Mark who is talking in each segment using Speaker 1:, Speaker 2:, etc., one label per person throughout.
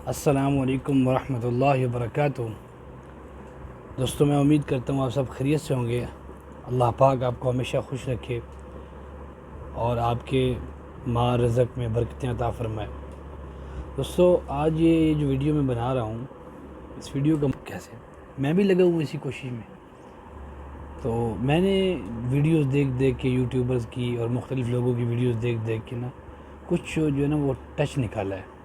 Speaker 1: السلام علیکم ورحمۃ اللہ وبرکاتہ۔ دوستوں، میں امید کرتا ہوں آپ سب خیریت سے ہوں گے۔ اللہ پاک آپ کو ہمیشہ خوش رکھے اور آپ کے مال رزق میں برکتیں عطا فرمائے۔ دوستوں، آج یہ جو ویڈیو میں بنا رہا ہوں، اس ویڈیو کا کیسے میں بھی لگا ہوں اسی کوشش میں۔ تو میں نے ویڈیوز دیکھ کے یوٹیوبرز کی اور مختلف لوگوں کی ویڈیوز دیکھ کے کچھ جو ہے وہ ٹچ نکالا ہے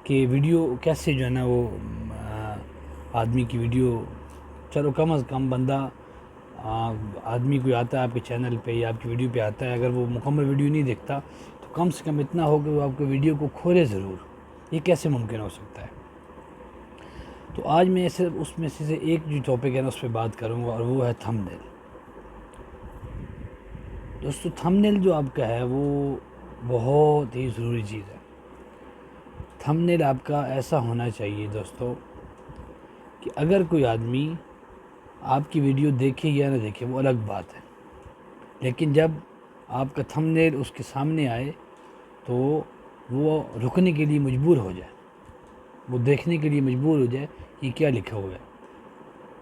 Speaker 1: کہ ویڈیو کیسے جو ہے وہ آدمی کی ویڈیو، چلو کم از کم بندہ آدمی کوئی آتا ہے آپ کے چینل پہ یا آپ کی ویڈیو پہ آتا ہے، اگر وہ مکمل ویڈیو نہیں دیکھتا تو کم سے کم اتنا ہو کہ وہ آپ کو ویڈیو کو کھولے ضرور۔ یہ کیسے ممکن ہو سکتا ہے؟ تو آج میں صرف اس میں سے ایک جو ٹاپک ہے اس پہ بات کروں گا، اور وہ ہے تھمبنیل۔ دوستو، تھمبنیل جو آپ کا ہے وہ بہت ہی ضروری چیز ہے۔ تھمبنیل آپ کا ایسا ہونا چاہیے دوستو کہ اگر کوئی آدمی آپ کی ویڈیو دیکھے یا نہ دیکھے وہ الگ بات ہے، لیکن جب آپ کا تھمبنیل اس کے سامنے آئے تو وہ رکنے کے لیے مجبور ہو جائے، وہ دیکھنے کے لیے مجبور ہو جائے کہ کیا لکھا ہوا ہے۔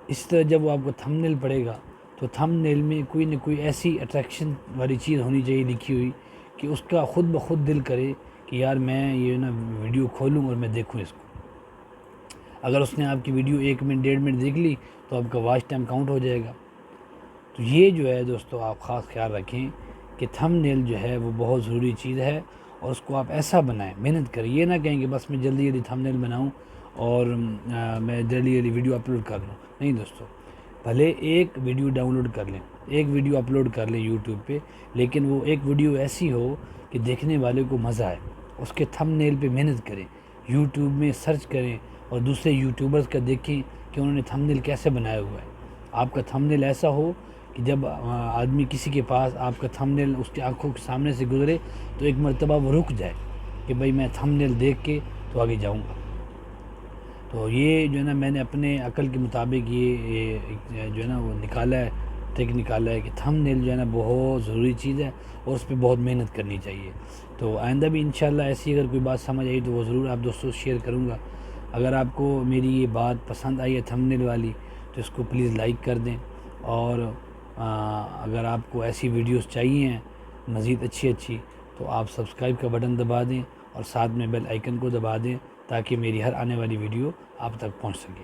Speaker 1: اس طرح جب وہ آپ کا تھمبنیل پڑھے گا تو تھمبنیل میں کوئی نہ کوئی ایسی اٹریکشن والی چیز ہونی چاہیے لکھی ہوئی کہ اس کا خود بخود دل کرے کہ یار میں یہ ویڈیو کھولوں اور میں دیکھوں اس کو۔ اگر اس نے آپ کی ویڈیو 1 منٹ 1.5 منٹ دیکھ لی تو آپ کا واچ ٹائم کاؤنٹ ہو جائے گا۔ تو یہ جو ہے دوستو، آپ خاص خیال رکھیں کہ تھمبنیل جو ہے وہ بہت ضروری چیز ہے، اور اس کو آپ ایسا بنائیں، محنت کریں۔ یہ نہ کہیں کہ بس میں جلدی تھمبنیل بناؤں اور میں جلدی ویڈیو اپلوڈ کر لوں۔ نہیں دوستو، بھلے ایک ویڈیو ڈاؤن لوڈ کر لیں، ایک ویڈیو اپلوڈ کر لیں یوٹیوب پہ، لیکن وہ ایک ویڈیو ایسی ہو کہ دیکھنے والے کو مزہ آئے۔ اس کے تھمبنیل پہ محنت کریں، یوٹیوب میں سرچ کریں اور دوسرے یوٹیوبرز کا دیکھیں کہ انہوں نے تھمبنیل کیسے بنایا ہوا ہے۔ آپ کا تھمبنیل ایسا ہو کہ جب آدمی کسی کے پاس آپ کا تھمبنیل اس کی آنکھوں کے سامنے سے گزرے تو ایک مرتبہ وہ رک جائے کہ بھئی میں تھمبنیل دیکھ کے تو آگے جاؤں گا۔ تو یہ جو ہے میں نے اپنے عقل کے مطابق یہ جو ہے وہ نکالا ہے، ٹرک نکالا ہے کہ تھمبنیل جو ہے بہت ضروری چیز ہے اور اس پہ بہت محنت کرنی چاہیے۔ تو آئندہ بھی انشاءاللہ ایسی اگر کوئی بات سمجھ آئی تو وہ ضرور آپ دوستوں سے شیئر کروں گا۔ اگر آپ کو میری یہ بات پسند آئی ہے تھمبنیل والی تو اس کو پلیز لائک کر دیں، اور اگر آپ کو ایسی ویڈیوز چاہیے ہیں مزید اچھی تو آپ سبسکرائب کا بٹن دبا دیں اور ساتھ میں بیل آئیکن کو دبا دیں تاکہ میری ہر آنے والی ویڈیو آپ تک پہنچ سکے۔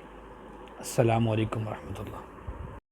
Speaker 1: السلام علیکم ورحمۃ اللہ۔